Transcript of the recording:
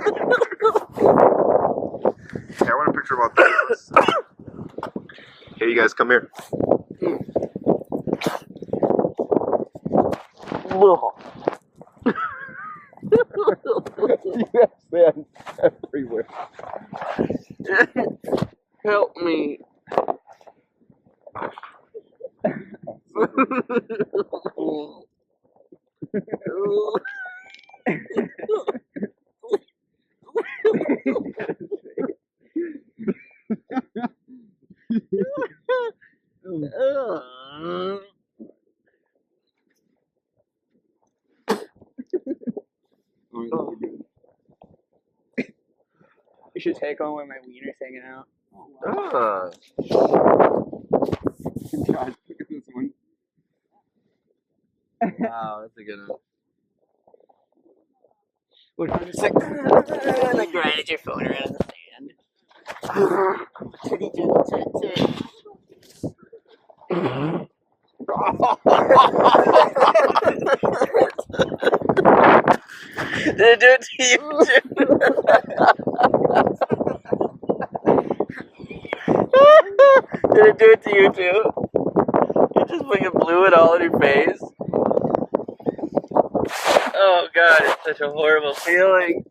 Hey, I want a picture of all three of us. Hey, you guys, come here. You have sand everywhere. Help me. You should take one with my wiener's hanging out. Ah. God, look at this one. Wow, that's a good one. We're just like right at your phone around in the sand. Titty, titty, titty. Did it do it to you too? Did it do it to you too? You just fucking blew it all in your face. Oh god, it's such a horrible feeling.